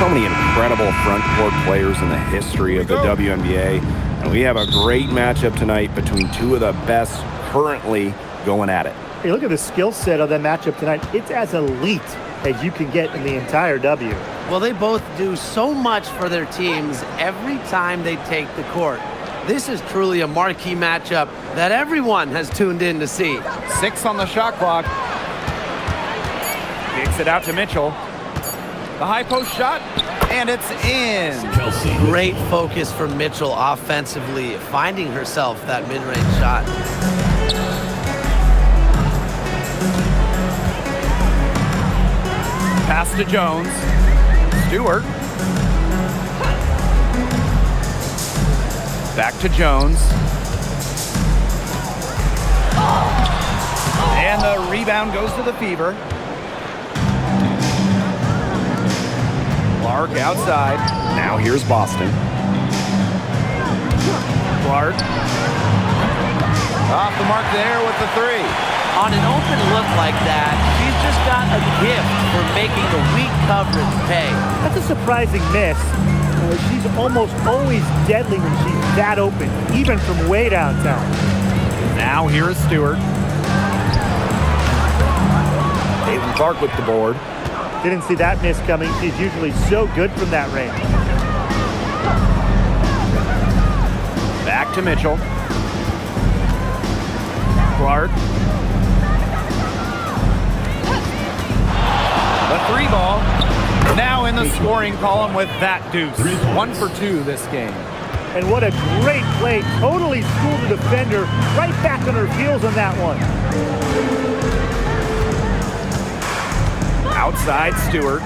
So many incredible front court players in the history of the WNBA. And we have a great matchup tonight between two of the best currently going at it. Hey, look at the skill set of that matchup tonight. It's as elite as you can get in the entire W. Well, they both do so much for their teams every time they take the court. This is truly a marquee matchup that everyone has tuned in to see. 6 on the shot clock. Kicks it out to Mitchell. The high post shot, and it's in. Great focus from Mitchell offensively, finding herself that mid-range shot. Pass to Jones. Stewart. Back to Jones. And the rebound goes to the Fever. Clark outside. Now here's Boston. Clark. Off the mark there with the 3. On an open look like that, she's just got a gift for making the weak coverage pay. That's a surprising miss. She's almost always deadly when she's that open, even from way downtown. Now here is Stewart. Caitlin Clark with the board. Didn't see that miss coming. She's usually so good from that range. Back to Mitchell. Clark. The 3 ball. Now in the scoring column with that deuce. 1 for 2 this game. And what a great play. Totally schooled the defender. Right back on her heels on that one. Outside Stewart.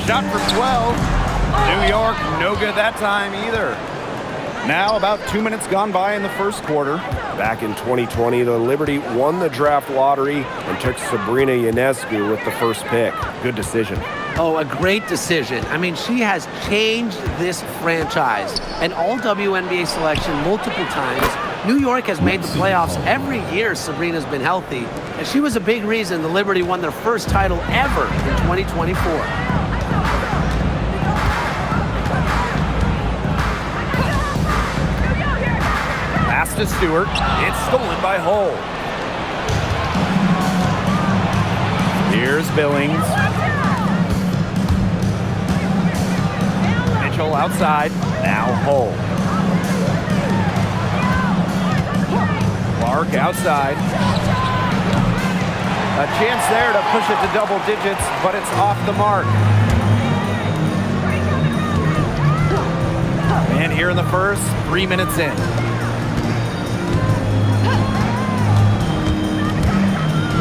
Shot for 12. New York, no good that time either. Now about 2 minutes gone by in the first quarter. Back in 2020, the Liberty won the draft lottery and took Sabrina Ionescu with the first pick. Good decision. Oh, a great decision. I mean, she has changed this franchise. An all-WNBA selection multiple times. New York has made the playoffs every year Sabrina's been healthy. And she was a big reason the Liberty won their first title ever in 2024. Pass to Stewart. It's stolen by Hull. Here's Billings. Mitchell outside. Now Hull. Clark outside. A chance there to push it to double digits, but it's off the mark. And here in the first, 3 minutes in.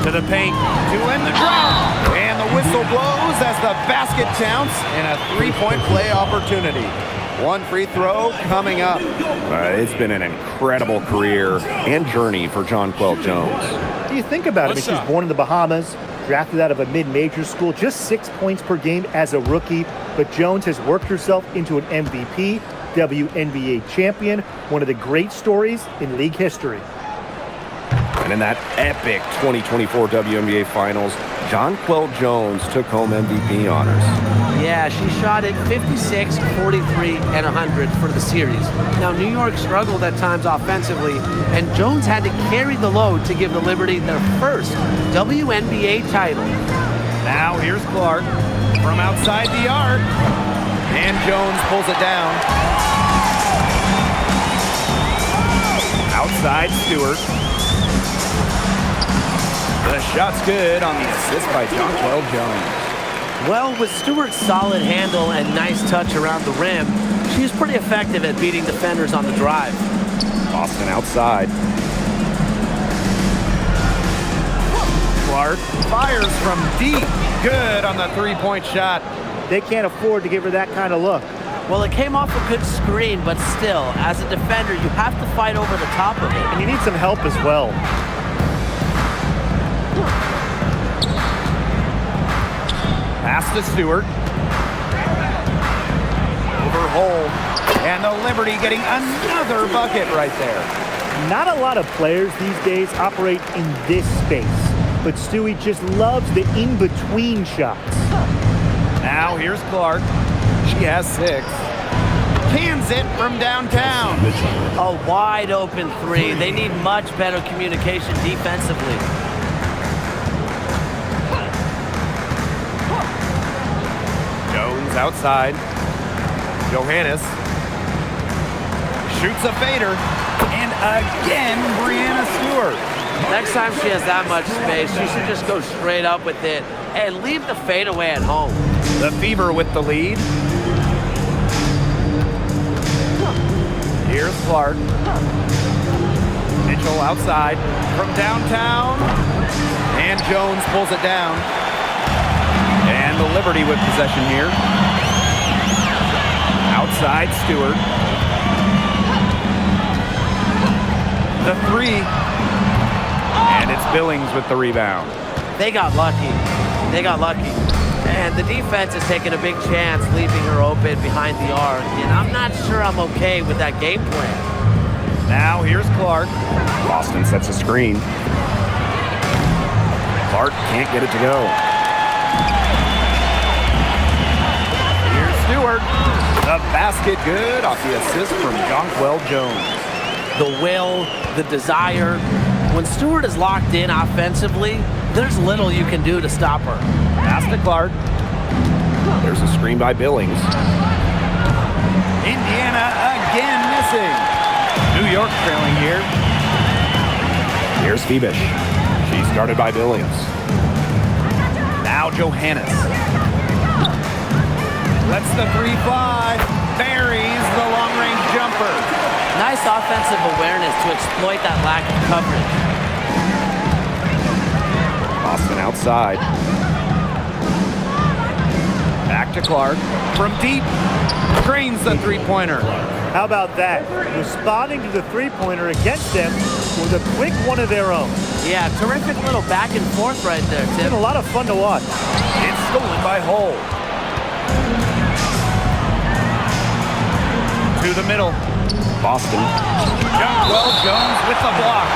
To the paint, to end the drought. And the whistle blows as the basket counts and a 3-point play opportunity. 1 free throw coming up. It's been an incredible career and journey for Jonquel Jones. You think about it, she's born in the Bahamas, drafted out of a mid-major school, just 6 points per game as a rookie, but Jones has worked herself into an MVP, WNBA champion, one of the great stories in league history. And in that epic 2024 WNBA Finals, Jonquel Jones took home MVP honors. Yeah, she shot it 56, 43, and 100 for the series. Now, New York struggled at times offensively, and Jones had to carry the load to give the Liberty their first WNBA title. Now here's Clark from outside the arc, and Jones pulls it down. Outside Stewart. The shot's good on the assist by Jonquel Jones. Well, with Stewart's solid handle and nice touch around the rim, she's pretty effective at beating defenders on the drive. Boston outside. Clark fires from deep. Good on the 3-point shot. They can't afford to give her that kind of look. Well, it came off a good screen, but still, as a defender, you have to fight over the top of it. And you need some help as well. Pass to Stewart. Over Hull. And the Liberty getting another bucket right there. Not a lot of players these days operate in this space, but Stewie just loves the in-between shots. Now here's Clark. She has 6. Cans it from downtown. A wide open 3. They need much better communication defensively. Jones outside. Johannes shoots a fader. And again, Brianna Stewart. Next time she has that much space, she should just go straight up with it and leave the fadeaway at home. The Fever with the lead. Here's Clark. Mitchell outside from downtown. And Jones pulls it down. And the Liberty with possession here. Outside Stewart. The 3. And it's Billings with the rebound. They got lucky. They got lucky. And the defense is taking a big chance leaving her open behind the arc. And I'm not sure I'm okay with that game plan. Now here's Clark. Boston sets a screen. Clark can't get it to go. Here's Stewart. The basket good off the assist from Jonquel Jones. The will, the desire. When Stewart is locked in offensively, there's little you can do to stop her. Pass to Clark. There's a screen by Billings. Indiana again missing. New York trailing here. Here's Phoebish. She's guarded by Billings. Now Johannes. Lets the 3 fly. Buries the long-range jumper. Nice offensive awareness to exploit that lack of coverage. Boston outside. Back to Clark. From deep. Drains the 3-pointer. How about that? Responding to the three-pointer against them with a quick one of their own. Yeah, terrific little back and forth right there, It's Tim. been a lot of fun to watch. It's stolen by Hull. To the middle. Boston. Jonquel Jones with the block.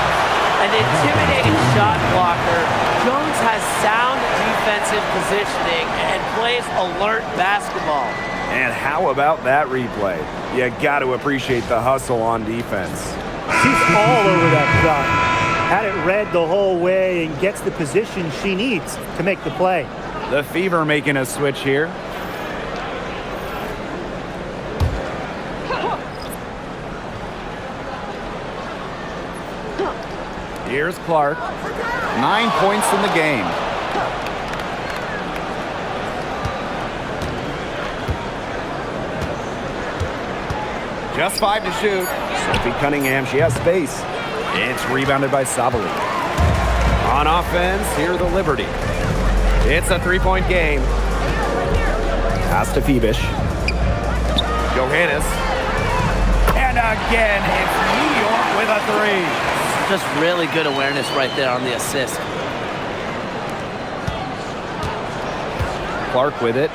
An intimidating shot blocker. Jones has sound defensive positioning and plays alert basketball. And how about that replay? You got to appreciate the hustle on defense. She's all over that shot. Had it read the whole way and gets the position she needs to make the play. The Fever making a switch here. Here's Clark. 9 points in the game. Just 5 to shoot. Sophie Cunningham, she has space. It's rebounded by Savali. On offense, here the Liberty. It's a 3-point game. Pass to Phoebish. Johannes. And again, it's New York with a 3. Just really good awareness right there on the assist. Clark with it.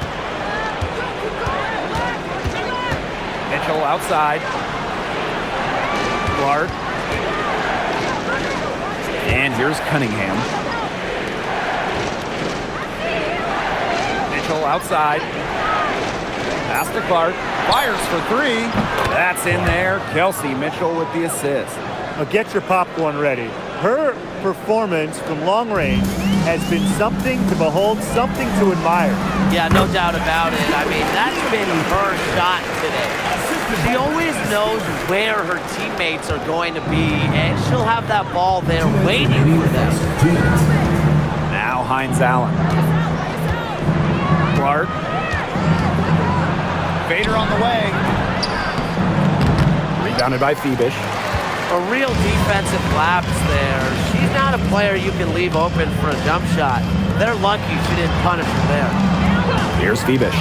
Mitchell outside. Clark. And here's Cunningham. Mitchell outside. Pass to Clark. Fires for 3. That's in there. Kelsey Mitchell with the assist. Now get your popcorn ready. Her performance from long range has been something to behold, something to admire. Yeah, no doubt about it. I mean, that's been her shot today. She always knows where her teammates are going to be, and she'll have that ball there waiting for them. Now Hines Allen. Clark. Fader on the way. Rebounded by Phoebish. A real defensive lapse there. She's not a player you can leave open for a jump shot. They're lucky she didn't punish her there. Here's Phoebish.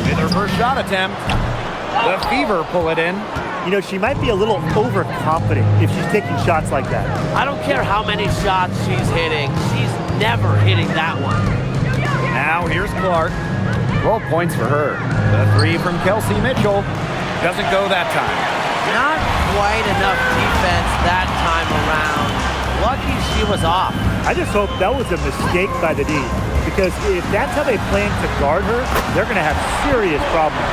With her first shot attempt, the Fever pull it in. You know, she might be a little overconfident if she's taking shots like that. I don't care how many shots she's hitting. She's never hitting that one. Now here's Clark. 12 points for her. The 3 from Kelsey Mitchell. Doesn't go that time. Not quite enough defense that time around. lucky she was off. I just hope that was a mistake by the D, because if that's how they plan to guard her, they're going to have serious problems.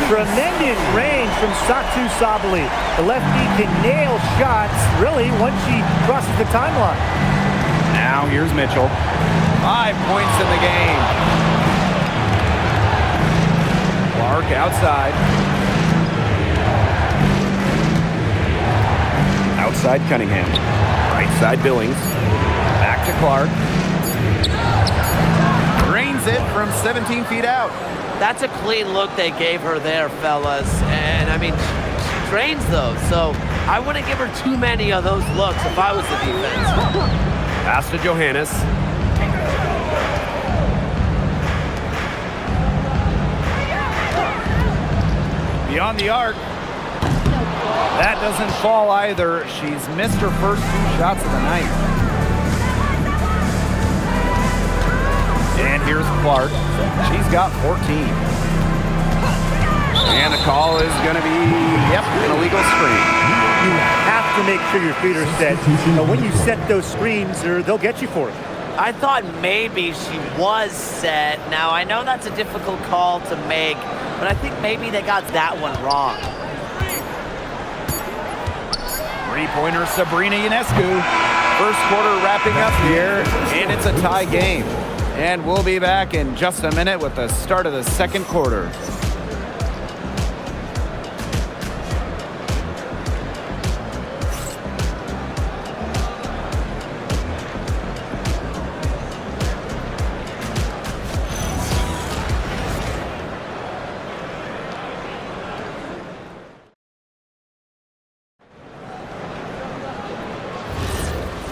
Tremendous range from Satu Sabali. The lefty can nail shots, really, once she crosses the timeline. Now here's Mitchell. 5 points in the game. Clark outside. Outside Cunningham. Right side Billings. Back to Clark. Drains it from 17 feet out. That's a clean look they gave her there, fellas. And, I mean, she drains those, so I wouldn't give her too many of those looks if I was the defense. Pass to Johannes. Beyond the arc. That doesn't fall either. She's missed her first 2 shots of the night. And here's Clark. She's got 14. And the call is going to be, an illegal screen. You have to make sure your feet are set. But when you set those screens, they'll get you for it. I thought maybe she was set. Now, I know that's a difficult call to make, but I think maybe they got that one wrong. Three-pointer Sabrina Ionescu. First quarter wrapping up here, and it's a tie game. And we'll be back in just a minute with the start of the second quarter.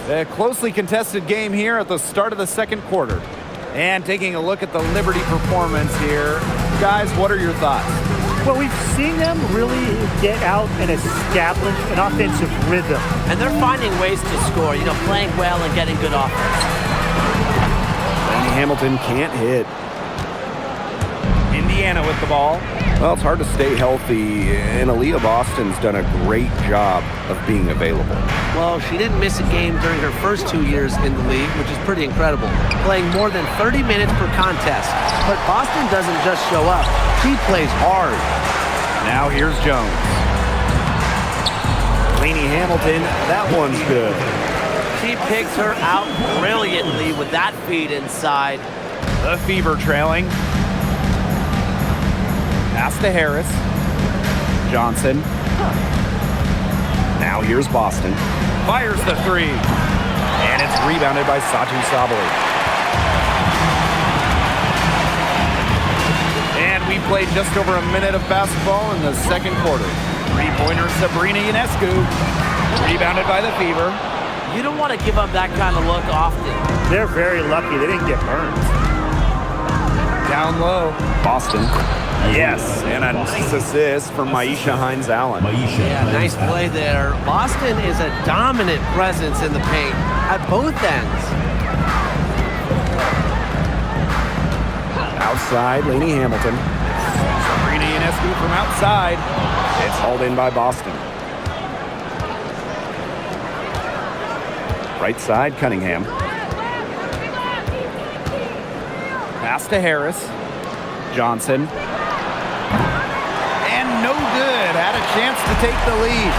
A closely contested game here at the start of the second quarter. And taking a look at the Liberty performance here. Guys, what are your thoughts? Well, we've seen them really get out and establish an offensive rhythm. And they're finding ways to score, playing well and getting good offense. Lanny Hamilton can't hit. Indiana with the ball. Well, it's hard to stay healthy, and Aaliyah Boston's done a great job of being available. Well, she didn't miss a game during her first 2 years in the league, which is pretty incredible, playing more than 30 minutes per contest. But Boston doesn't just show up. She plays hard. Now here's Jones. Laney Hamilton, that one's good. She picks her out brilliantly with that feed inside. The Fever trailing. Pass to Harris. Johnson. Now here's Boston. Fires the three. And it's rebounded by Satu Sabali. And we played just over a minute of basketball in the second quarter. Three-pointer Sabrina Ionescu. Rebounded by the Fever. You don't want to give up that kind of look often. They're very lucky they didn't get burned. Down low. Boston. Yes, and a nice assist from Maisha Hines-Allen. Yeah, nice play there. Boston is a dominant presence in the paint at both ends. Outside, Laney Hamilton. Sabrina Ionescu from outside. It's hauled in by Boston. Right side, Cunningham. Pass to Harris. Johnson. And no good. Had a chance to take the lead.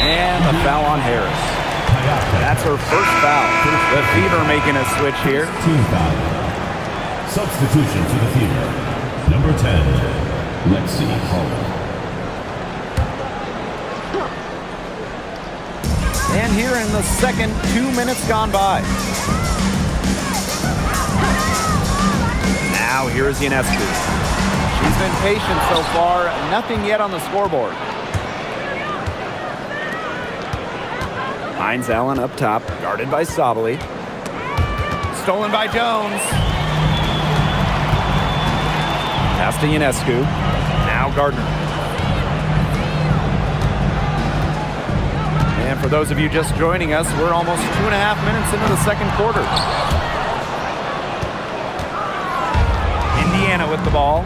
And a foul on Harris. That's her first foul. The Fever making a switch here. Team foul. Substitution for the Fever. Number 10, Lexi Hall. And here in the second, 2 minutes gone by. Now here's Ionescu. She's been patient so far. Nothing yet on the scoreboard. Hines-Allen up top, guarded by Sabali. Stolen by Jones. Pass to Ionescu. Now Gardner. And for those of you just joining us, we're almost 2.5 minutes into the second quarter. Indiana with the ball.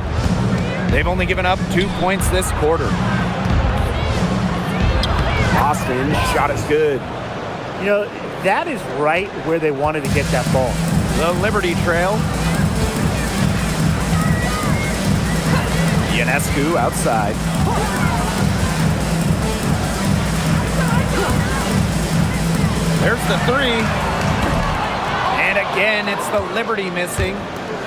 They've only given up 2 points this quarter. Boston shot is good. You know, that is right where they wanted to get that ball. The Liberty trail. Ionescu outside. There's the three. And again, it's the Liberty missing.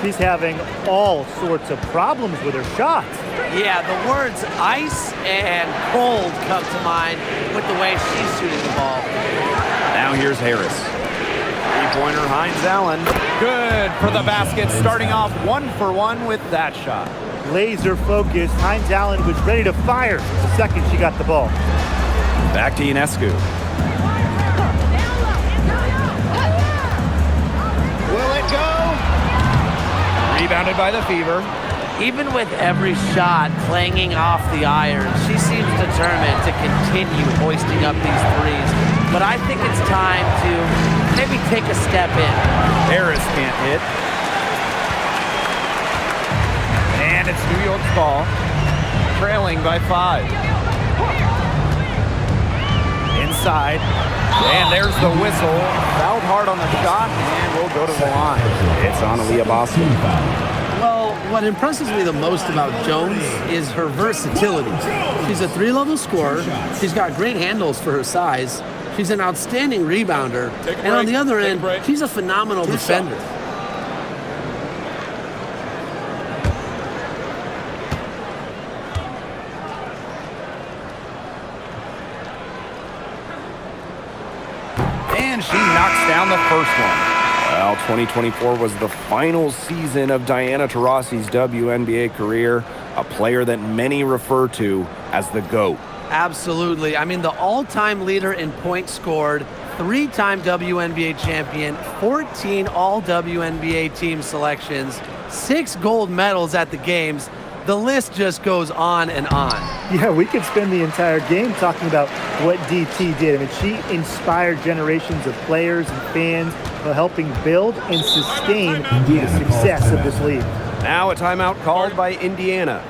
She's having all sorts of problems with her shots. Yeah, the words ice and cold come to mind with the way she's shooting the ball. Now here's Harris. Three-pointer, Hines Allen. Good for the basket, starting off 1 for 1 with that shot. Laser focused. Hines Allen was ready to fire the second she got the ball. Back to Ionescu. Will it go? Rebounded by the Fever. Even with every shot clanging off the iron, she seems determined to continue hoisting up these threes. But I think it's time to maybe take a step in. Harris can't hit. And it's New York's ball, trailing by 5. Inside. And there's the whistle. Fouled hard on the shot, and we'll go to the line. It's on Aaliyah Boston. Well, what impresses me the most about Jones is her versatility. She's a three-level scorer. She's got great handles for her size. She's an outstanding rebounder. And on the other end, she's a phenomenal defender. And she knocks down the first one. Well, 2024 was the final season of Diana Taurasi's WNBA career, a player that many refer to as the GOAT. Absolutely. I mean, the all-time leader in points scored, 3-time WNBA champion, 14 all-WNBA team selections, 6 gold medals at the games. The list just goes on and on. Yeah, we could spend the entire game talking about what DT did. I mean, she inspired generations of players and fans while helping build and sustain the success of this league. Now a timeout called by Indiana.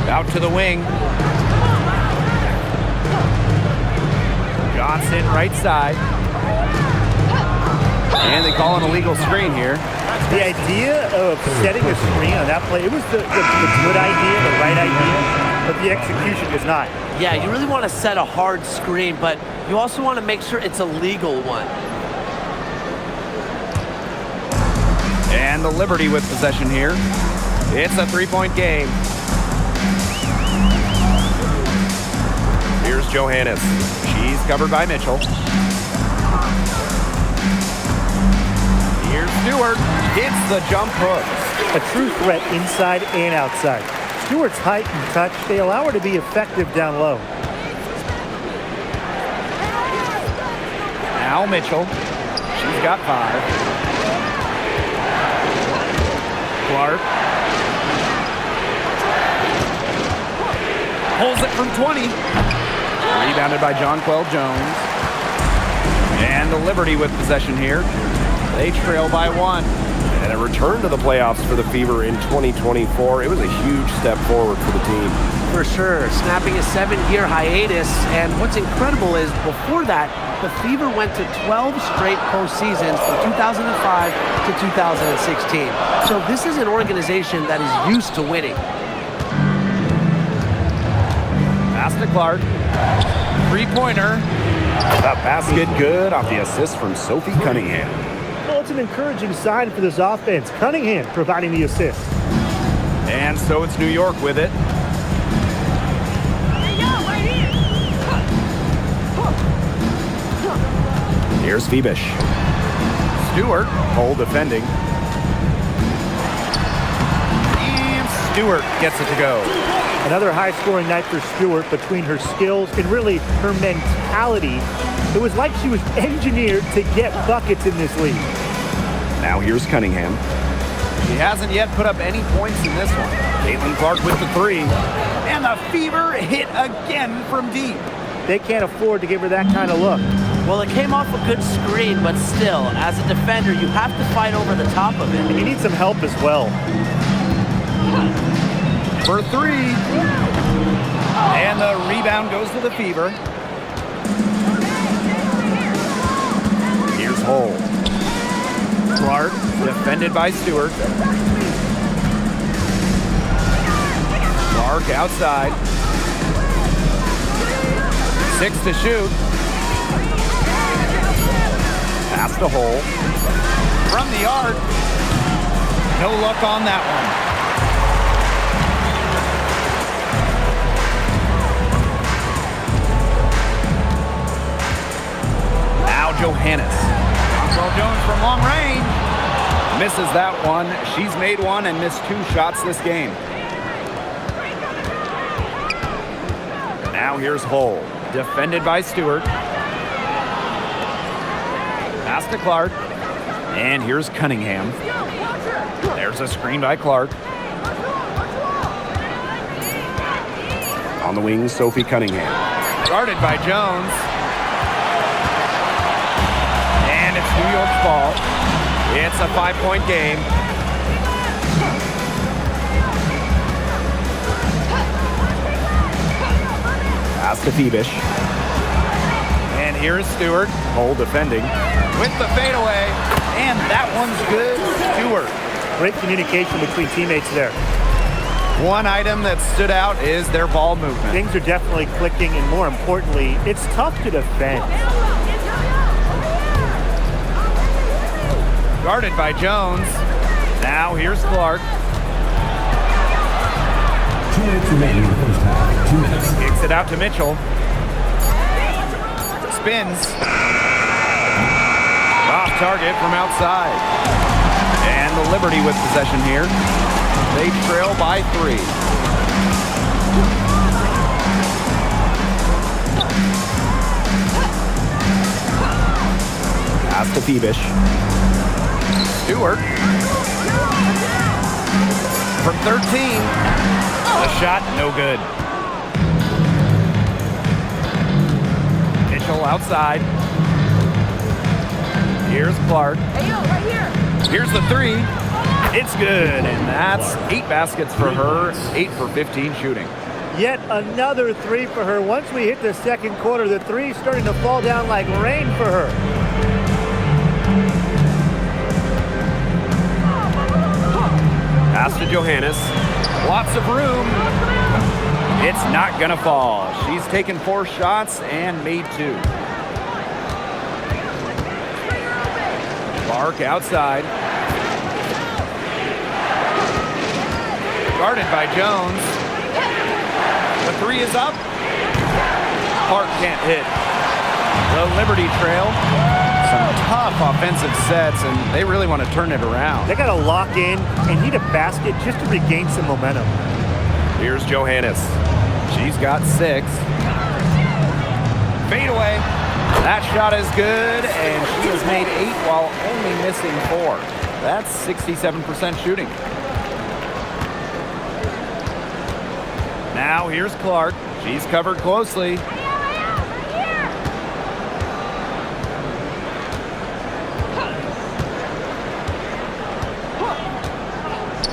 Out to the wing. Johnson right side. And they call an illegal screen here. The idea of setting a screen on that play, it was the good idea, the right idea, but the execution was not. Yeah, you really want to set a hard screen, but you also want to make sure it's a legal one. And the Liberty with possession here. It's a three-point game. Here's Johannes. She's covered by Mitchell. Here's Stewart. Hits the jump hook. A true threat inside and outside. Stewart's height and touch, they allow her to be effective down low. Now Mitchell. She's got 5. Clark. Pulls it from 20. Rebounded by Jonquel Jones. And the Liberty with possession here. They trail by 1. And a return to the playoffs for the Fever in 2024. It was a huge step forward for the team. For sure, snapping a 7-year hiatus. And what's incredible is before that, the Fever went to 12 straight postseasons from 2005 to 2016. So this is an organization that is used to winning. Pass to Clark. Three-pointer. That basket good off the assist from Sophie Cunningham. Well, it's an encouraging sign for this offense. Cunningham providing the assist. And so it's New York with it. Here's Phoebish. Stewart. Cole defending. And Stewart gets it to go. Another high-scoring night for Stewart. Between her skills and really her mentality, it was like she was engineered to get buckets in this league. Now here's Cunningham. She hasn't yet put up any points in this one. Caitlin Clark with the three. And the fever hit again from deep. They can't afford to give her that kind of look. Well, it came off a good screen, but still, as a defender, you have to fight over the top of it. You need some help as well. For three. And the rebound goes to the fever. Here's Hull. Clark, defended by Stewart. Clark outside. 6 to shoot. Pass to Hull. From the arc. No luck on that one. Now Johannes. Well, Jones from long range. Misses that one. She's made one and missed 2 shots this game. Now here's Hull. Defended by Stewart. Pass to Clark. And here's Cunningham. There's a screen by Clark. On the wing, Sophie Cunningham. Guarded by Jones. And it's New York's ball. It's a 5-point game. Pass to Phoebish. And here's Stewart Hull defending. with the fadeaway. And that one's good. Stewart. Great communication between teammates there. One item that stood out is their ball movement. Things are definitely clicking, and more importantly, it's tough to defend. Guarded by Jones. Now here's Clark. 2 minutes remaining in the first half. 2 minutes. Kicks it out to Mitchell. Spins. Off target from outside. And the Liberty with possession here. They trail by 3. Pass to Phoebish. Stewart. From 13. The shot, no good. Mitchell outside. Here's Clark. Hey, yo, right here. Here's the 3. It's good, and that's 8 baskets for her, 8 for 15 shooting. Yet another 3 for her. Once we hit the second quarter, the 3's starting to fall down like rain for her. Pass to Johannes. Lots of room. It's not gonna fall. She's taken 4 shots and made 2. Clark outside. Guarded by Jones. The 3 is up. Clark can't hit. The Liberty trail. Some tough offensive sets, and they really want to turn it around. They got to lock in and need a basket just to regain some momentum. Here's Johannes. She's got 6. Fade away. That shot is good, and she has made 8 while only missing 4. That's 67% shooting. Now here's Clark. She's covered closely.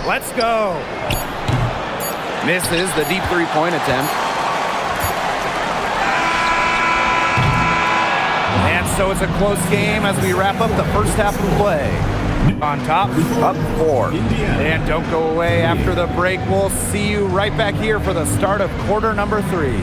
Let's go. Misses the deep 3-point attempt. And so it's a close game as we wrap up the first half of play. On top, up 4. And don't go away after the break. We'll see you right back here for the start of quarter number 3.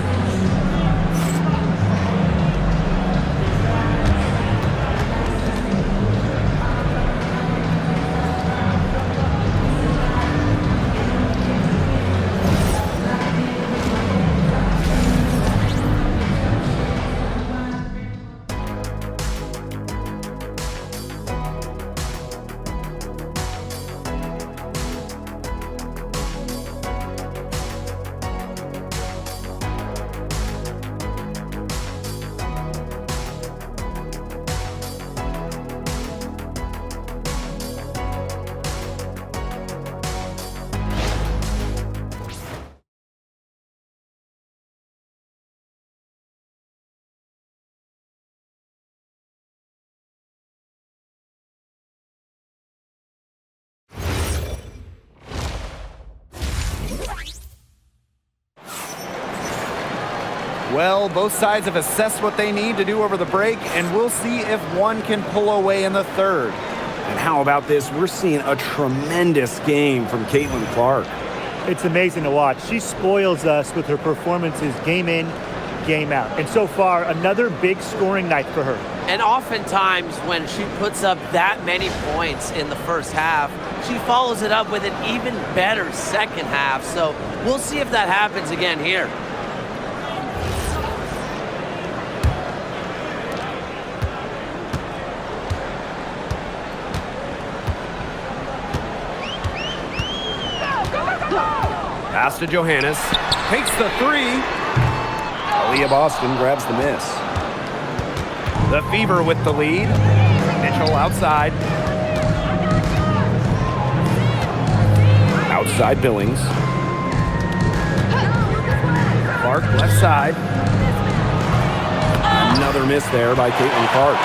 Well, both sides have assessed what they need to do over the break, and we'll see if one can pull away in the third. And how about this? We're seeing a tremendous game from Caitlin Clark. It's amazing to watch. She spoils us with her performances game in, game out. And so far, another big scoring night for her. And oftentimes when she puts up that many points in the first half, she follows it up with an even better second half. So we'll see if that happens again here. Pass to Johannes. Takes the three. Aaliyah Boston grabs the miss. The Fever with the lead. Mitchell outside. Outside Billings. Clark left side. Another miss there by Caitlin Clark.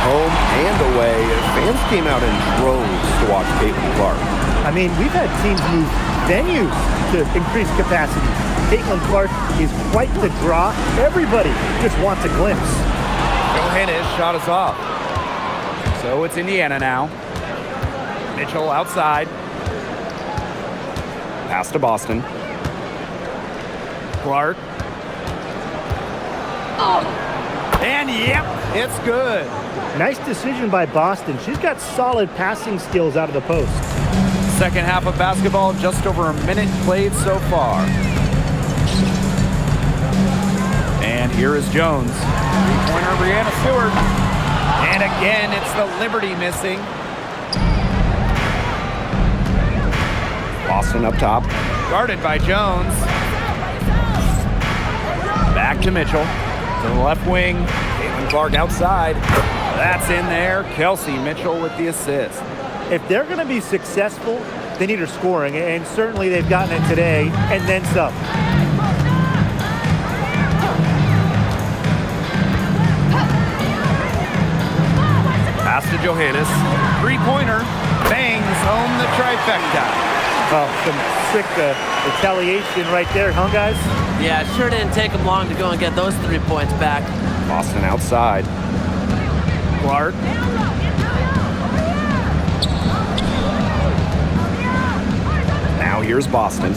Home and away. Fans came out in droves to watch Caitlin Clark. I mean, we've had teams move venues to increase capacity. Caitlin Clark is quite the draw. Everybody just wants a glimpse. Johannes shot us off. So it's Indiana now. Mitchell outside. Pass to Boston. Clark. And yep, it's good. Nice decision by Boston. She's got solid passing skills out of the post. Second half of basketball, just over a minute played so far. And here is Jones. Three-pointer, Brianna Stewart. And again, it's the Liberty missing. Boston up top. Guarded by Jones. Back to Mitchell. To the left wing. Caitlin Clark outside. That's in there. Kelsey Mitchell with the assist. If they're going to be successful, they need her scoring, and certainly they've gotten it today, and then some. Pass to Johannes. Three-pointer. Bangs home the trifecta. Oh, some sick retaliation right there, huh, guys? Yeah, it sure didn't take them long to go and get those 3 points back. Boston outside. Clark. Now here's Boston.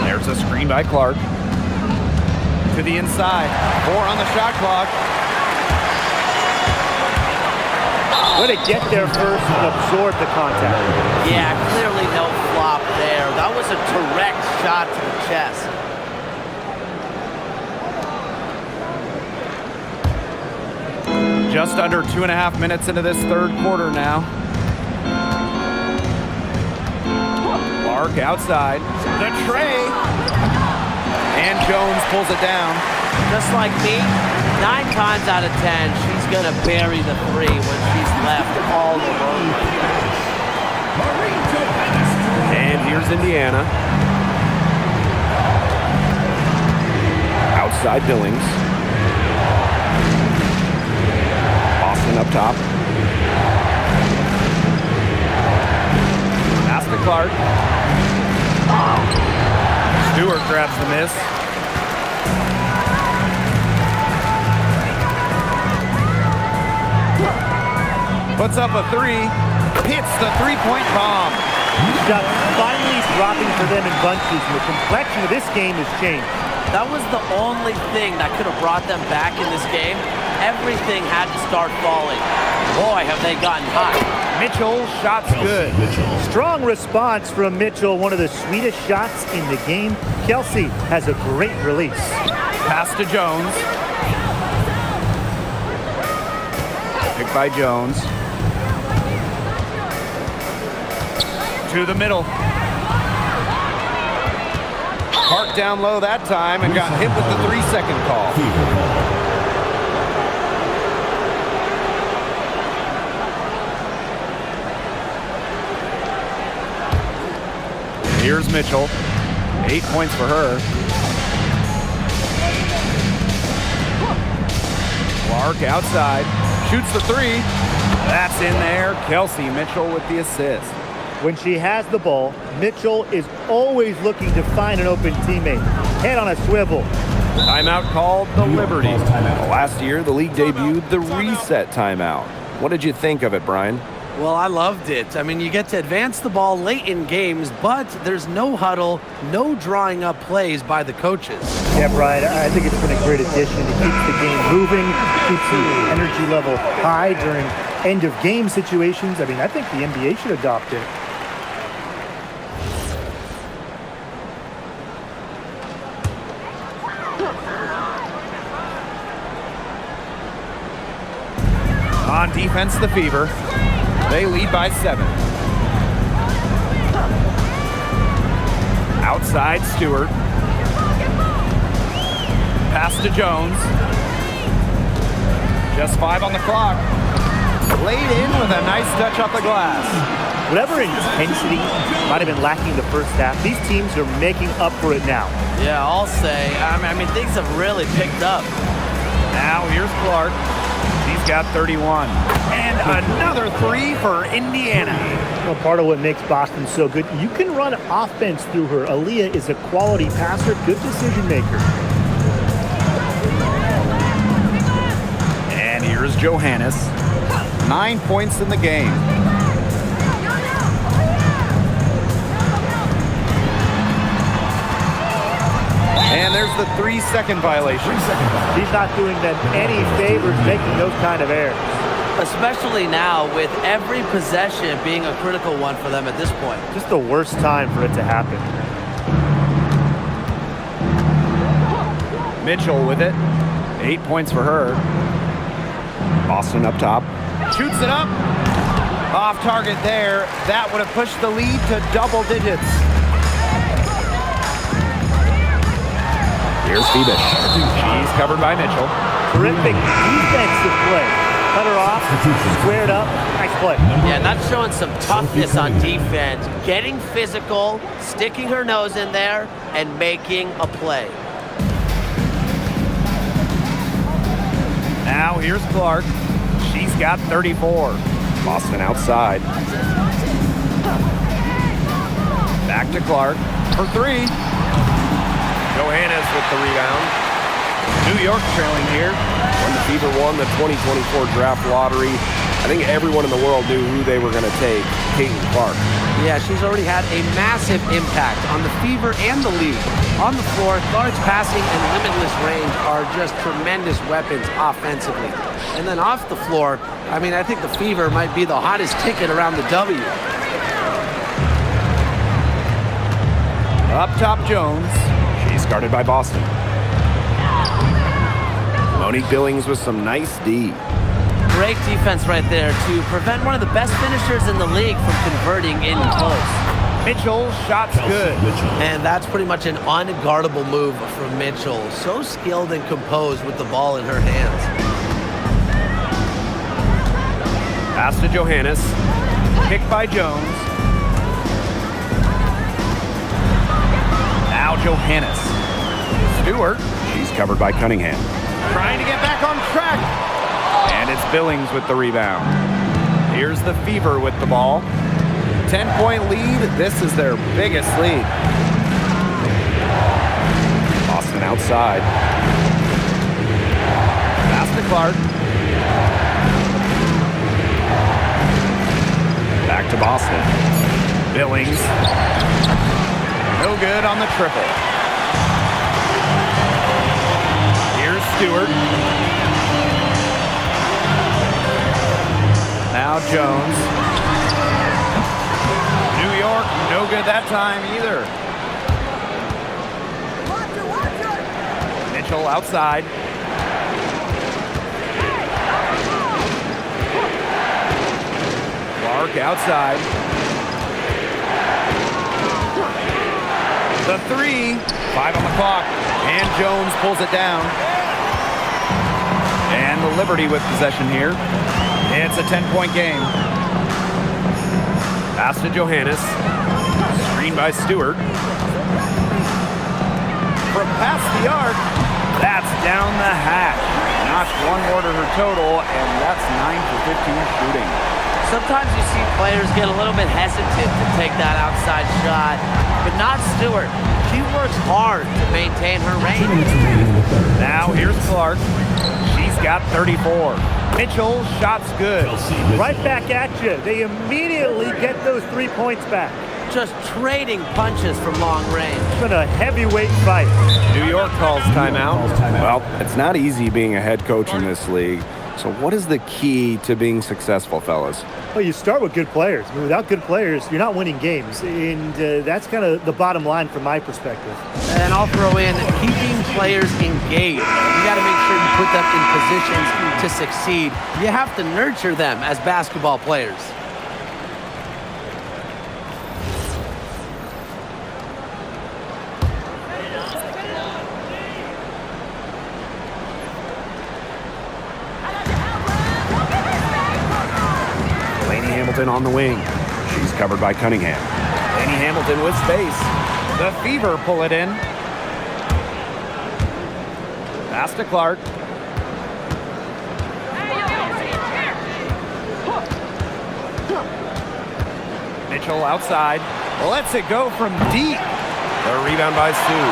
There's a screen by Clark. To the inside. 4 on the shot clock. Way to get there first and absorb the contact. Yeah, clearly no flop there. That was a direct shot to the chest. Just under 2.5 minutes into this third quarter now. Clark outside. The tray. And Jones pulls it down. Just like me, 9 times out of 10, she's going to bury the 3 when she's left all alone. And here's Indiana. Outside Billings. Boston up top. Pass to Clark. Stewart grabs the miss. Puts up a 3. Hits the three-point bomb. Shot finally dropping for them in bunches, and the complexion of this game has changed. That was the only thing that could have brought them back in this game. Everything had to start falling. Boy, have they gotten hot. Mitchell, shots good. Strong response from Mitchell, one of the sweetest shots in the game. Kelsey has a great release. Pass to Jones. Picked by Jones. To the middle. Park down low that time and got hit with the 3-second call. Here's Mitchell. 8 points for her. Clark outside. Shoots the 3. That's in there. Kelsey Mitchell with the assist. When she has the ball, Mitchell is always looking to find an open teammate. Head on a swivel. Timeout called the New York Liberty. calls timeout. Last year, the league debuted the reset timeout. What did you think of it, Brian? Well, I loved it. I mean, you get to advance the ball late in games, but there's no huddle, no drawing up plays by the coaches. Yeah, Brian, I think it's been a great addition. It keeps the game moving, keeps the energy level high during end-of-game situations. I mean, I think the NBA should adopt it. On defense, the Fever. They lead by 7. Outside, Stewart. Pass to Jones. Just 5 on the clock. Laid in with a nice touch off the glass. Whatever intensity might have been lacking in the first half, these teams are making up for it now. Yeah, I'll say. I mean, things have really picked up. Now here's Clark. He's got 31. And another 3 for Indiana. Well, part of what makes Boston so good, you can run offense through her. Aaliyah is a quality passer, good decision maker. And here's Johannes. 9 points in the game. And there's the 3-second violation. He's not doing them any favors making those kind of errors. Especially now with every possession being a critical one for them at this point. Just the worst time for it to happen. Mitchell with it. 8 points for her. Boston up top. Shoots it up. Off target there. That would have pushed the lead to double digits. Here's Phoebus. She's covered by Mitchell. Terrific defensive play. Cut her off, squared up, nice play. Yeah, not showing some toughness on defense. Getting physical, sticking her nose in there, and making a play. Now here's Clark. She's got 34. Boston outside. Back to Clark for 3. Johannes with the rebound. New York trailing here. When the Fever won the 2024 draft lottery, I think everyone in the world knew who they were going to take, Caitlin Clark. Yeah, she's already had a massive impact on the Fever and the league. On the floor, Clark's passing and limitless range are just tremendous weapons offensively. And then off the floor, I mean, I think the Fever might be the hottest ticket around the W. Up top, Jones. She's guarded by Boston. Monique Billings with some nice D. Great defense right there to prevent one of the best finishers in the league from converting in close. Mitchell, shots good. And that's pretty much an unguardable move from Mitchell. So skilled and composed with the ball in her hands. Pass to Johannes. Kicked by Jones. Now Johannes. Stewart. She's covered by Cunningham. Trying to get back on track. And it's Billings with the rebound. Here's the Fever with the ball. 10-point lead. This is their biggest lead. Boston outside. Pass to Clark. Back to Boston. Billings. No good on the triple. Here's Stewart. Now Jones. New York, no good that time either. Mitchell outside. Clark outside. The 3, 5 on the clock, and Jones pulls it down. And the Liberty with possession here. It's a 10-point game. Pass to Johannes. Screen by Stewart. From past the arc, that's down the hatch. Notched one more to her total, and that's 9 for 15 shooting. Sometimes you see players get a little bit hesitant to take that outside shot, but not Stewart. She works hard to maintain her range. Now here's Clark. She's got 34. Mitchell, shot's good. Right back at you. They immediately get those 3 points back. Just trading punches from long range. It's been a heavyweight fight. New York calls timeout. Well, it's not easy being a head coach in this league. So what is the key to being successful, fellas? Well, you start with good players. I mean, without good players, you're not winning games. And that's kind of the bottom line from my perspective. And I'll throw in keeping players engaged. You got to make sure you put them in positions to succeed. You have to nurture them as basketball players. Hamilton on the wing. She's covered by Cunningham. Laney Hamilton with space. The Fever pull it in. Pass to Clark. Mitchell outside. Lets it go from deep. The rebound by Sue.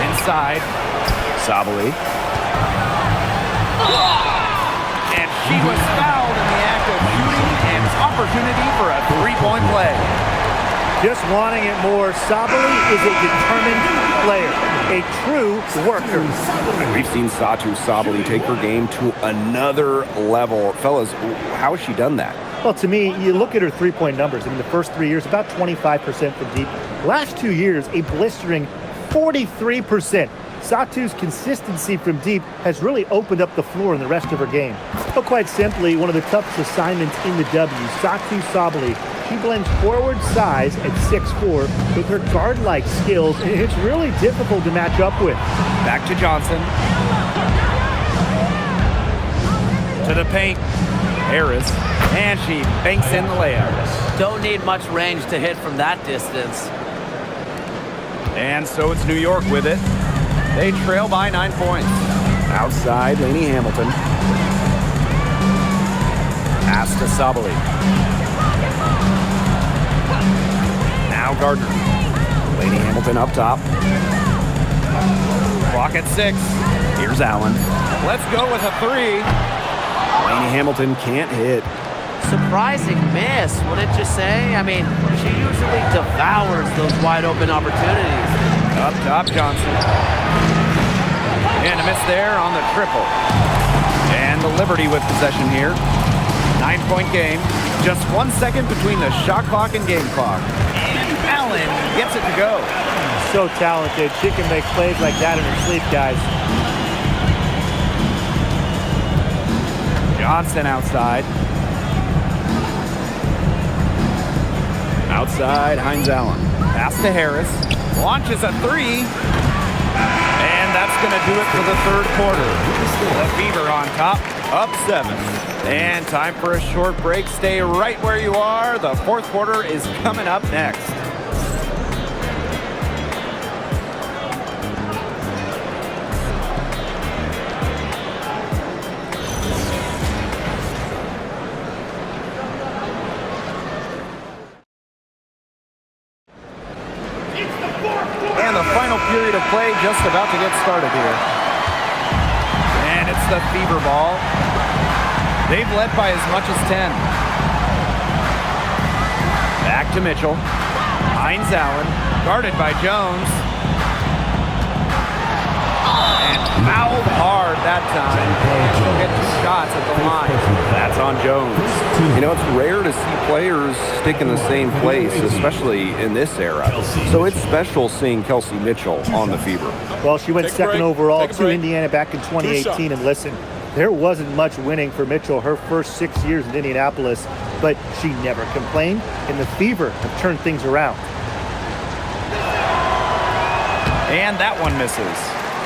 Inside. Sabali. And she was fouled in the act of shooting and opportunity for a three-point play. Just wanting it more. Sabali is a determined player, a true worker. And we've seen Satu Sabali take her game to another level. Fellas, how has she done that? Well, to me, you look at her three-point numbers. I mean, the first 3 years, about 25% from deep. Last 2 years, a blistering 43%. Satu's consistency from deep has really opened up the floor in the rest of her game. But quite simply, one of the toughest assignments in the W, Satu Sabali. She blends forward size at 6'4" with her guard-like skills, and it's really difficult to match up with. Back to Johnson. To the paint. Harris. And she banks in the layup. Don't need much range to hit from that distance. And so it's New York with it. They trail by 9 points. Outside, Laney Hamilton. Pass to Sabali. Now Gardner. Laney Hamilton up top. Clock at 6. Here's Allen. Let's go with a three. Laney Hamilton can't hit. Surprising miss, wouldn't you say? I mean, she usually devours those wide open opportunities. Up top, Johnson. And a miss there on the triple. And the Liberty with possession here. 9-point game. Just 1 second between the shot clock and game clock. And Allen gets it to go. So talented. She can make plays like that in her sleep, guys. Johnson outside. Outside, Hines Allen. Pass to Harris. Launches a three. And that's going to do it for the third quarter. The Fever on top, up 7. And time for a short break. Stay right where you are. The fourth quarter is coming up next. And the final period of play just about to get started here. And it's the Fever ball. They've led by as much as 10. Back to Mitchell. Hines Allen, guarded by Jones. And fouled hard that time. And she'll get 2 shots at the line. That's on Jones. You know, it's rare to see players stick in the same place, especially in this era. So it's special seeing Kelsey Mitchell on the Fever. Well, she went second overall to Indiana back in 2018, and listen, there wasn't much winning for Mitchell her first 6 years in Indianapolis, but she never complained, and the Fever have turned things around. And that one misses.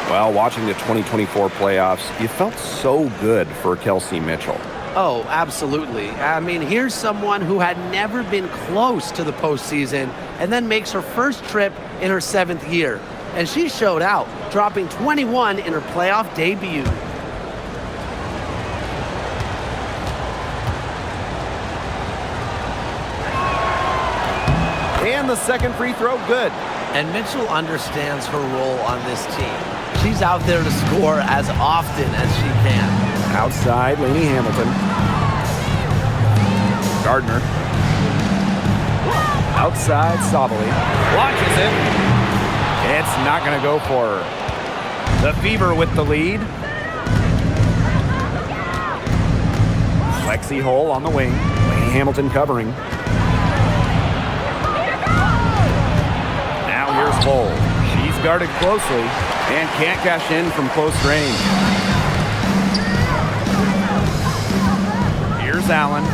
Well, watching the 2024 playoffs, you felt so good for Kelsey Mitchell. Oh, absolutely. I mean, here's someone who had never been close to the postseason and then makes her first trip in her 7th year. And she showed out, dropping 21 in her playoff debut. And the second free throw, good. And Mitchell understands her role on this team. She's out there to score as often as she can. Outside, Lainey Hamilton. Gardner. Outside, Sabali. Launches it. It's not going to go for her. The Fever with the lead. Lexi Hull on the wing. Lainey Hamilton covering. Now here's Hull. She's guarded closely and can't cash in from close range. Here's Allen.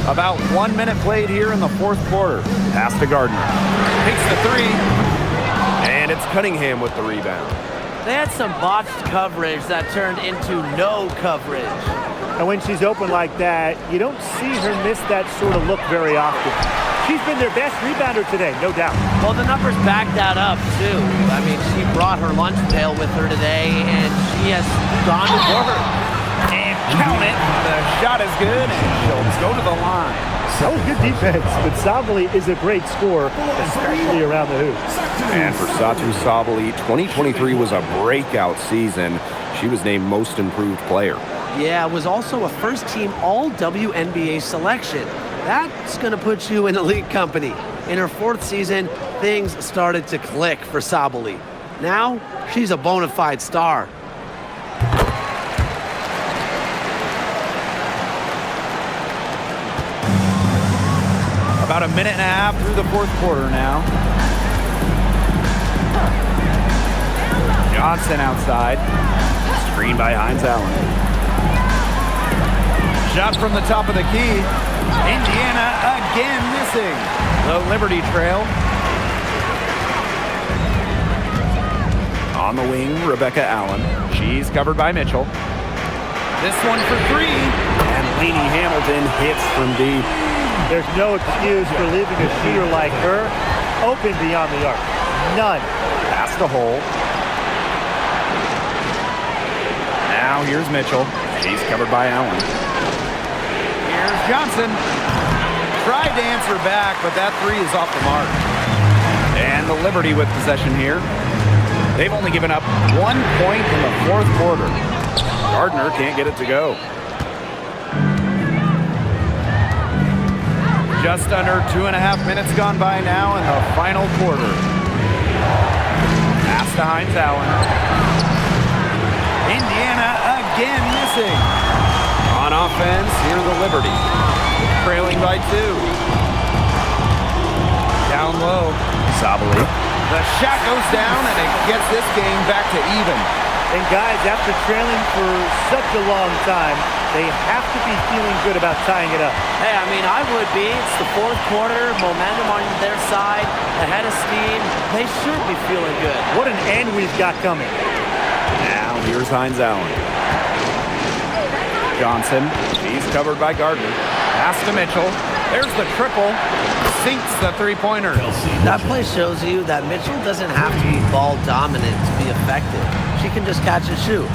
About 1 minute played here in the fourth quarter. Pass to Gardner. Takes the three. And it's Cunningham with the rebound. They had some botched coverage that turned into no coverage. And when she's open like that, you don't see her miss that sort of look very often. She's been their best rebounder today, no doubt. Well, the numbers back that up, too. I mean, she brought her lunch pail with her today, and she has gone before her. And count it. The shot is good, and she'll go to the line. That was good defense, but Sabali is a great scorer, especially around the hoop. And for Satu Sabali, 2023 was a breakout season. She was named Most Improved Player. Yeah, it was also a first-team All-WNBA selection. That's going to put you in elite company. In her fourth season, things started to click for Sabali. Now, she's a bona fide star. About a minute and a half through the fourth quarter now. Johnson outside. Screen by Hines Allen. Shot from the top of the key. Indiana again missing. The Liberty trail. On the wing, Rebecca Allen. She's covered by Mitchell. This one for three. And Lainey Hamilton hits from deep. There's no excuse for leaving a shooter like her open beyond the arc. None. Pass to Hull. Now here's Mitchell. She's covered by Allen. Here's Johnson. Tried to answer back, but that three is off the mark. And the Liberty with possession here. They've only given up 1 point in the fourth quarter. Gardner can't get it to go. Just under 2.5 minutes gone by now in the final quarter. Pass to Hines Allen. Indiana again missing. On offense, here the Liberty. Trailing by 2. Down low. Sabali. The shot goes down and it gets this game back to even. And guys, after trailing for such a long time, they have to be feeling good about tying it up. Hey, I mean, I would be. It's the fourth quarter, momentum on their side, ahead of steam. They should be feeling good. What an end we've got coming. Now here's Hines Allen. Johnson, she's covered by Gardner. Pass to Mitchell. There's the triple. Sinks the three-pointer. That play shows you that Mitchell doesn't have to be ball dominant to be effective. She can just catch and shoot.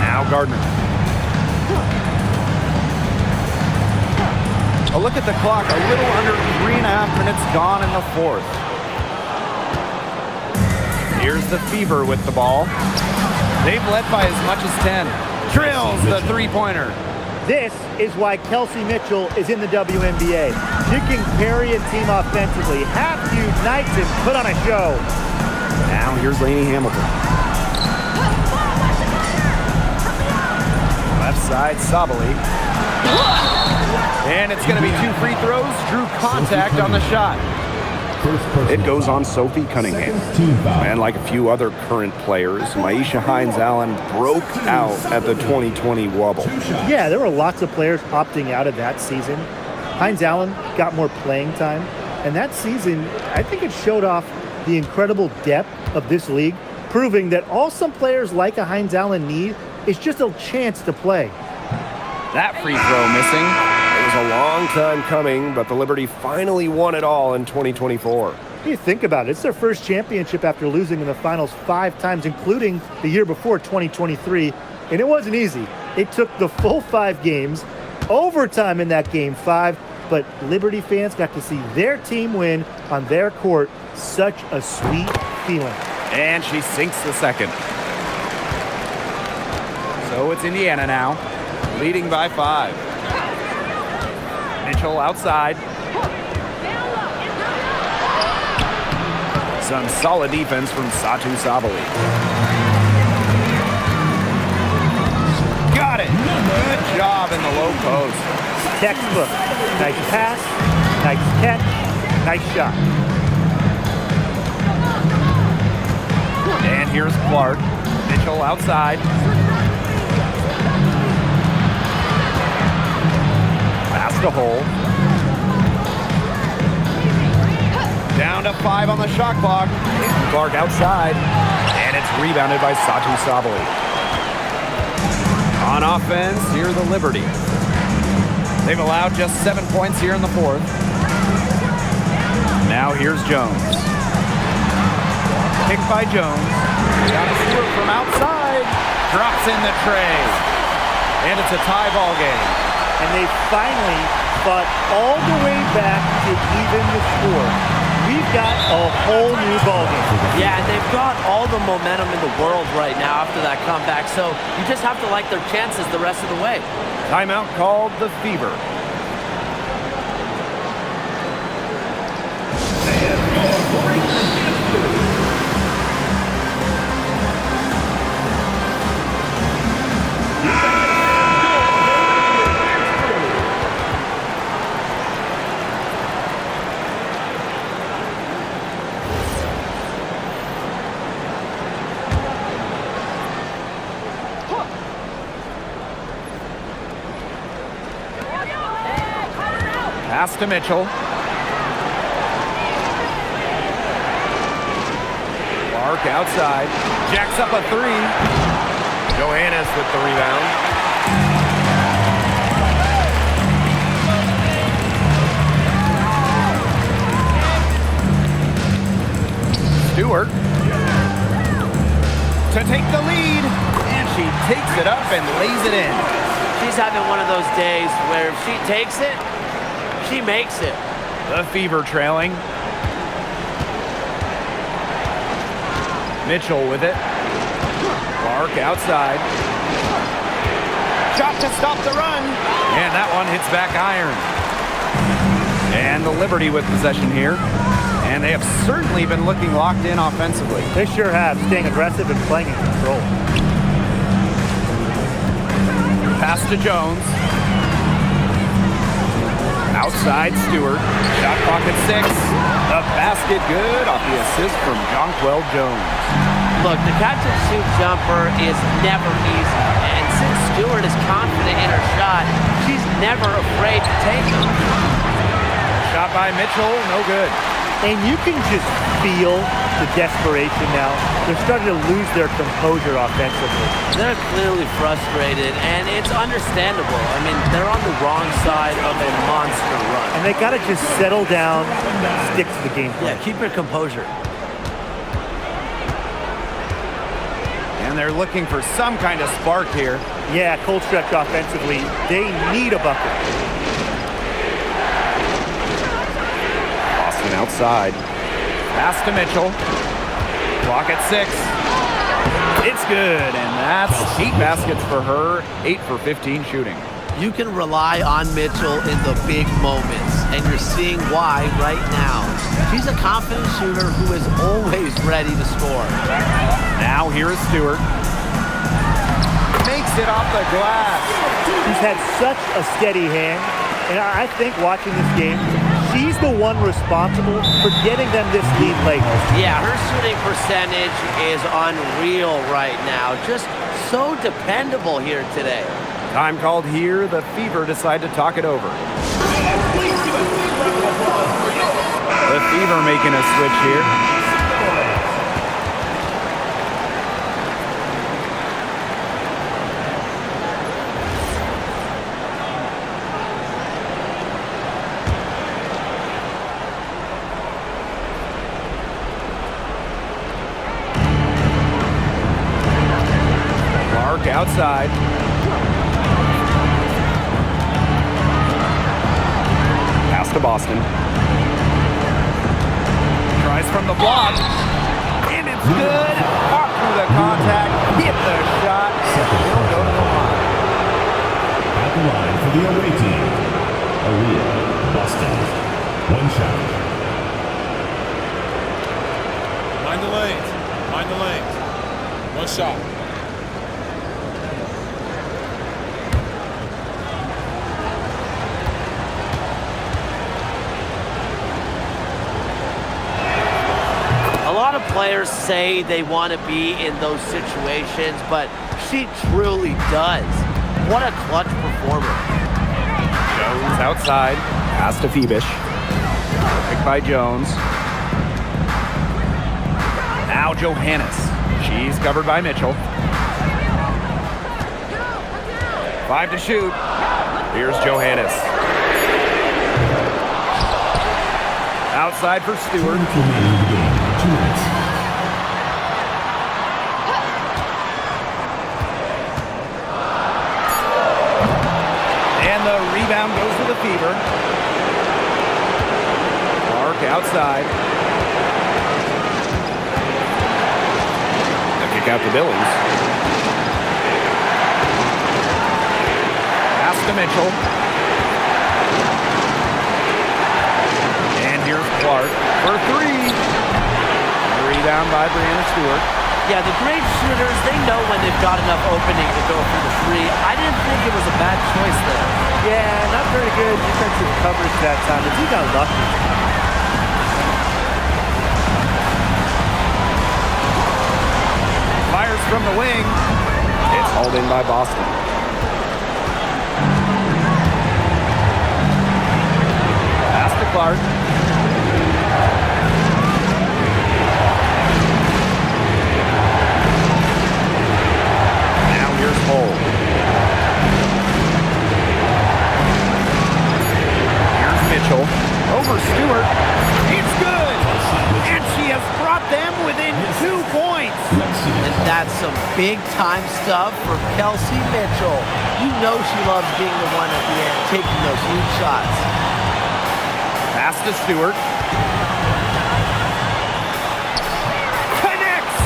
Now Gardner. A look at the clock. A little under 3.5 minutes gone in the fourth. Here's the Fever with the ball. They've led by as much as 10. Drills the three-pointer. This is why Kelsey Mitchell is in the WNBA. She can carry a team offensively, have few nights and put on a show. Now here's Lainey Hamilton. Left side, Sabali. And it's going to be 2 free throws. Drew contact on the shot. It goes on Sophie Cunningham. And like a few other current players, Maisha Hines Allen broke out at the 2020 wobble. Yeah, there were lots of players opting out of that season. Hines Allen got more playing time. And that season, I think it showed off the incredible depth of this league, proving that all some players like a Hines Allen need is just a chance to play. That free throw missing. It was a long time coming, but the Liberty finally won it all in 2024. You think about it, it's their first championship after losing in the finals 5 times, including the year before, 2023. And it wasn't easy. It took the full 5 games, overtime in that Game 5, but Liberty fans got to see their team win on their court. Such a sweet feeling. And she sinks the second. So it's Indiana now, leading by 5. Mitchell outside. Some solid defense from Satu Sabali. Got it. Good job in the low post. Textbook. Nice pass, nice catch, nice shot. And here's Clark. Mitchell outside. Pass to Hole. Down to 5 on the shot clock. Clark outside. And it's rebounded by Satu Sabali. On offense, here the Liberty. They've allowed just 7 points here in the fourth. Now here's Jones. Kicked by Jones. Got a squirt from outside. Drops in the tray. And it's a tie ball game. And they finally fought all the way back to even the score. We've got a whole new ballgame. Yeah, and they've got all the momentum in the world right now after that comeback, so you just have to like their chances the rest of the way. Timeout called the Fever. Pass to Mitchell. Clark outside. Jacks up a 3. Johannes with the rebound. Stewart to take the lead. And she takes it up and lays it in. She's having one of those days where if she takes it, she makes it. The Fever trailing. Mitchell with it. Clark outside. Shot to stop the run. And that one hits back iron. And the Liberty with possession here. And they have certainly been looking locked in offensively. They sure have, staying aggressive and playing in control. Pass to Jones. Outside Stewart. Shot clock at 6. The basket good off the assist from Jonquel Jones. Look, the catch-and-shoot jumper is never easy. And since Stewart is confident in her shot, she's never afraid to take it. Shot by Mitchell, no good. And you can just feel the desperation now. They're starting to lose their composure offensively. They're clearly frustrated, and it's understandable. I mean, they're on the wrong side of a monster run. And they got to just settle down, stick to the game plan. Yeah, keep your composure. And they're looking for some kind of spark here. Yeah, cold stretch offensively. They need a bucket. Austin outside. Pass to Mitchell. Clock at 6. It's good, and that's 8 baskets for her, 8 for 15 shooting. You can rely on Mitchell in the big moments, and you're seeing why right now. She's a confident shooter who is always ready to score. Now here is Stewart. Makes it off the glass. She's had such a steady hand, and I think watching this game, she's the one responsible for getting them this lead late. Yeah, her shooting percentage is unreal right now. Just so dependable here today. Time called here. The Fever decide to talk it over. The Fever making a switch here. Clark outside. to Boston. Tries from the block. And it's good. Off through the contact. Hit the shot. He'll go to the line. At the line for the away team, Aaliyah, Boston. One shot. Mind the lanes. Mind the lanes. One shot. A lot of players say they want to be in those situations, but she truly does. What a clutch performer. Jones outside. Pass to Phoebish. Picked by Jones. Now Johannes. She's covered by Mitchell. 5 to shoot. Here's Johannes. Outside for Stewart. 2 minutes. And the rebound goes to the Fever. Clark outside. They kick out to Billings. Pass to Mitchell. And here's Clark for 3. Rebound by Brianna Stewart. Yeah, the great shooters, they know when they've got enough opening to go for the 3. I didn't think it was a bad choice there. Yeah, not very good defensive coverage that time, but he got lucky. Fires from the wing. It's hauled in by Boston. Pass to Clark. Now here's Hull. Here's Mitchell. Over Stewart. It's good. And she has brought them within 2 points. And that's some big-time stuff for Kelsey Mitchell. You know she loves being the one at the end, taking those huge shots. Pass to Stewart. Connects!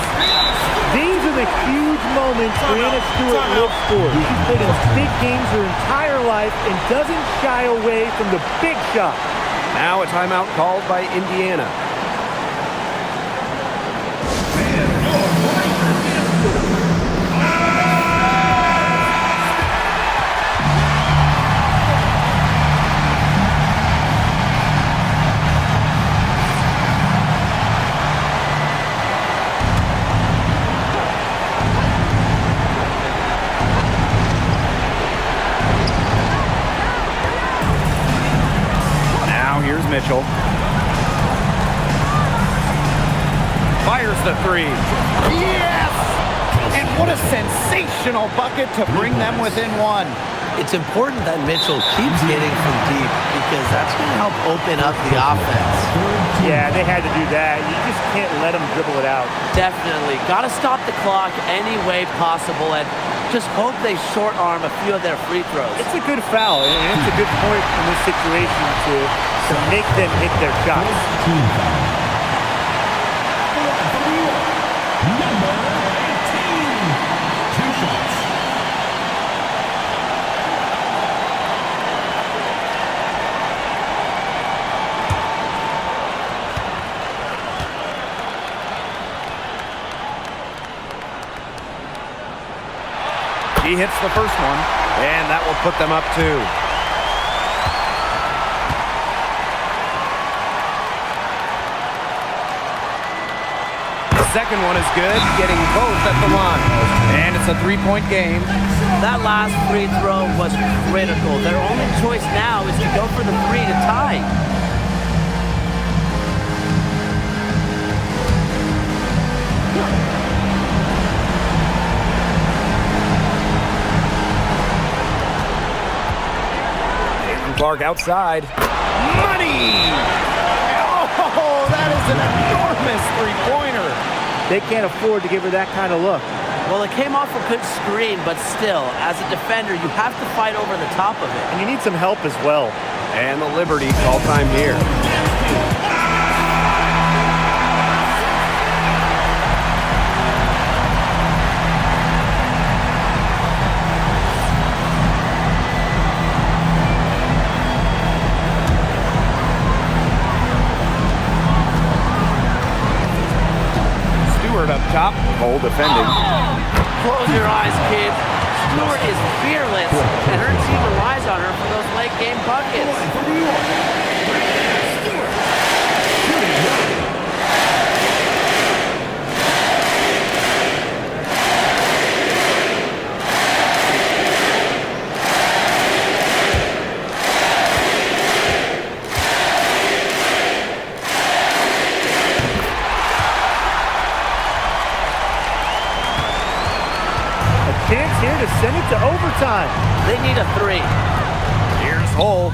These are the huge moments Brianna Stewart looks for. She's played in big games her entire life and doesn't shy away from the big shot. Now a timeout called by Indiana. Here's Mitchell. Fires the 3. Yes! And what a sensational bucket to bring them within 1. It's important that Mitchell keeps hitting from deep because that's going to help open up the offense. Yeah, they had to do that. You just can't let them dribble it out. Definitely. Got to stop the clock any way possible and just hope they short arm a few of their free throws. It's a good foul, and it's a good point in this situation to make them hit their shots. Team foul. Number 18. 2 shots. He hits the first one, and that will put them up 2. The second one is good, getting both at the line. And it's a 3-point game. That last free throw was critical. Their only choice now is to go for the 3 to tie. Clark outside. Money! Oh, that is an enormous three-pointer. They can't afford to give her that kind of look. Well, it came off a good screen, but still, as a defender, you have to fight over the top of it. And you need some help as well. And the Liberty call time here. Stewart up top, Cole defending. Close your eyes, kid. Stewart is fearless, and her team relies on her for those late game buckets. Chance here to send it to overtime. They need a 3. Here's Hull.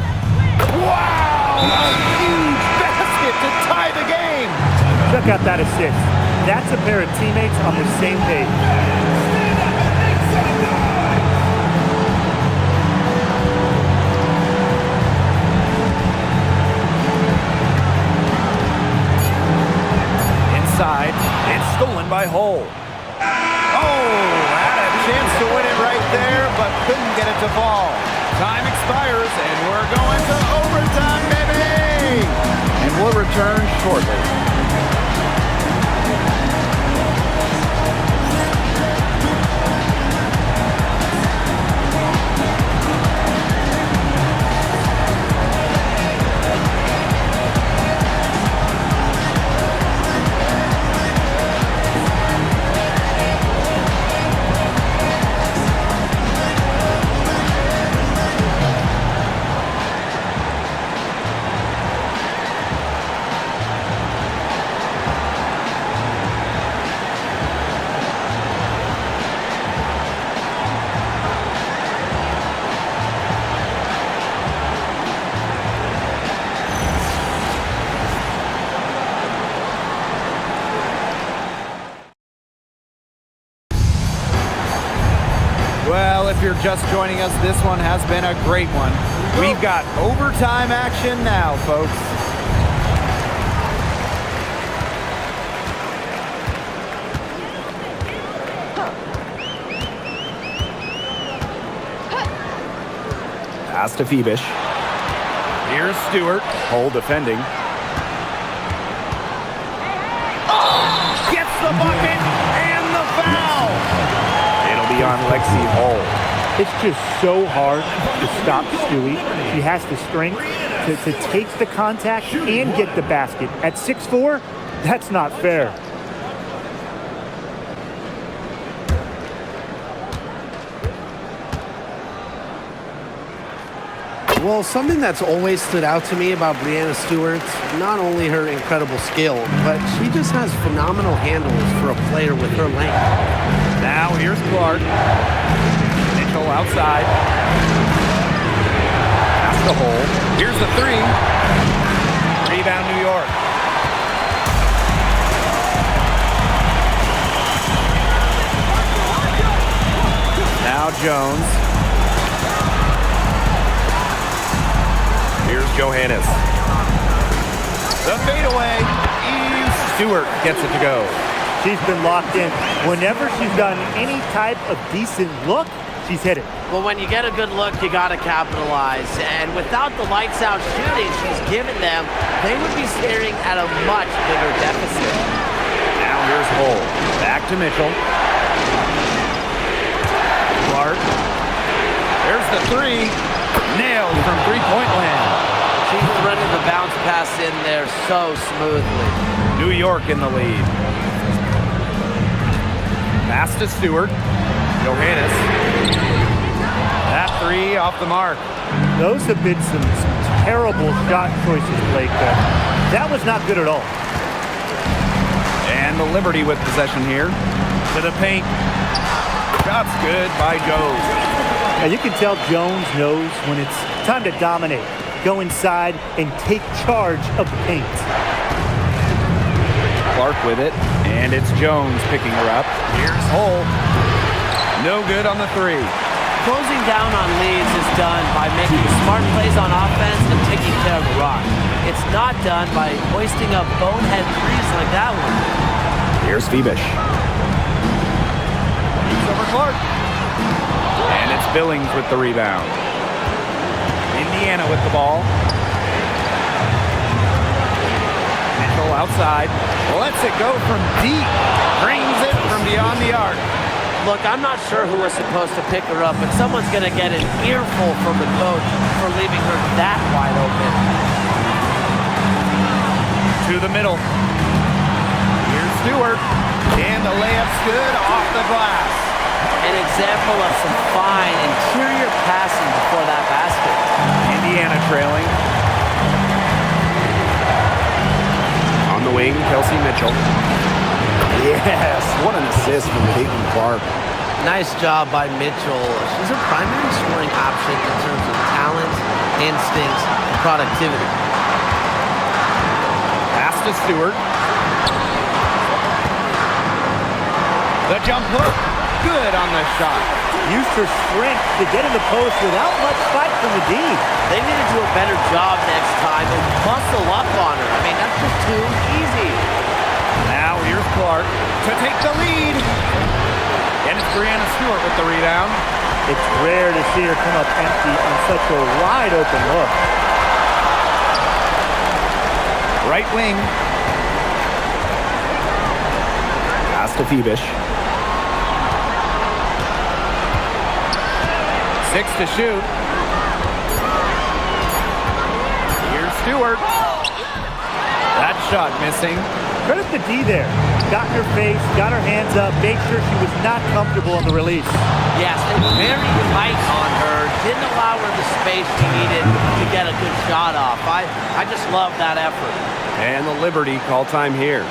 Wow! A huge basket to tie the game. Check out that assist. That's a pair of teammates on the same page. Inside, it's stolen by Hull. Chance to win it right there, but couldn't get it to fall. Time expires, and we're going to overtime, baby! And we'll return shortly. Well, if you're just joining us, this one has been a great one. We've got overtime action now, folks. Pass to Phoebish. Here's Stewart. Hull defending. Oh! Gets the bucket and the foul! It'll be on Lexi Hull. It's just so hard to stop Stewie. She has the strength to take the contact and get the basket. At 6'4", that's not fair. Well, something that's always stood out to me about Breanna Stewart, not only her incredible skill, but she just has phenomenal handles for a player with her length. Now here's Clark. Mitchell outside. Pass the hole. Here's the 3. Rebound New York. Now Jones. Here's Johannes. The fadeaway. Eve Stewart gets it to go. She's been locked in. Whenever she's done any type of decent look, she's hit it. Well, when you get a good look, you got to capitalize. And without the lights-out shooting she's given them, they would be staring at a much bigger deficit. Now here's Hull. Back to Mitchell. Clark. There's the 3. Nailed from three-point land. She threaded the bounce pass in there so smoothly. New York in the lead. Pass to Stewart. Johannes. That 3 off the mark. Those have been some terrible shot choices, Blake. That was not good at all. And the Liberty with possession here. To the paint. Shot's good by Jones. Now you can tell Jones knows when it's time to dominate. Go inside and take charge of the paint. Clark with it. And it's Jones picking her up. Here's Hull. No good on the 3. Closing down on leads is done by making smart plays on offense and taking care of the rock. It's not done by hoisting up bonehead threes like that one. Here's Phoebish. Over Clark. And it's Billings with the rebound. Indiana with the ball. Mitchell outside. Lets it go from deep. Brings it from beyond the arc. Look, I'm not sure who was supposed to pick her up, but someone's going to get an earful from the coach for leaving her that wide open. To the middle. Here's Stewart. And the layup's good off the glass. An example of some fine interior passing before that basket. Indiana trailing. On the wing, Kelsey Mitchell. Yes, what an assist from Caitlin Clark. Nice job by Mitchell. She's a primary scoring option in terms of talent, instincts, and productivity. Pass to Stewart. The jump hook. Good on the shot. Used her strength to get in the post without much fight from the D. They need to do a better job next time and muscle up on her. I mean, that's just too easy. Now here's Clark to take the lead. And it's Brianna Stewart with the rebound. It's rare to see her come up empty on such a wide open look. Right wing. Pass to Phoebish. 6 to shoot. Here's Stewart. That shot missing. Credit the D there. Got in her face, got her hands up, made sure she was not comfortable on the release. Yes, they were very tight on her. Didn't allow her the space she needed to get a good shot off. I just love that effort. And the Liberty call time here.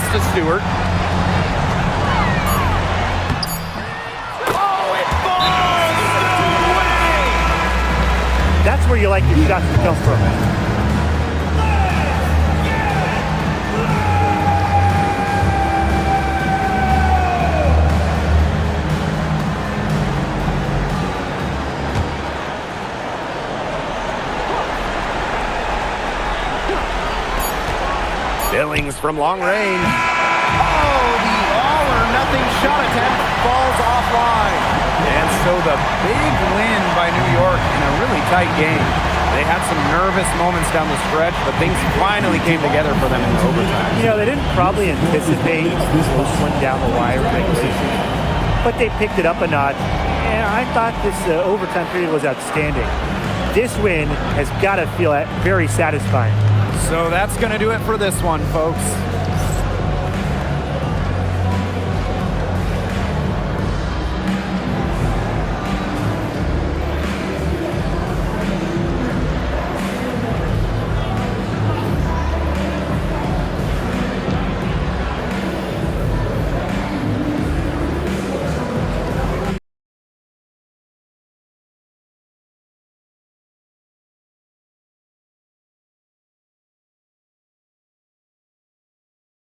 To Stewart. Oh, it falls away! That's where you like your shots to come from. Billings from long range. Oh, the all-or-nothing shot attempt falls offline. And so the big win by New York in a really tight game. They had some nervous moments down the stretch, but things finally came together for them in overtime. You know, they didn't probably anticipate this one down the wire in regulation, but they picked it up a notch, and I thought this overtime period was outstanding. This win has got to feel very satisfying. So that's going to do it for this one, folks.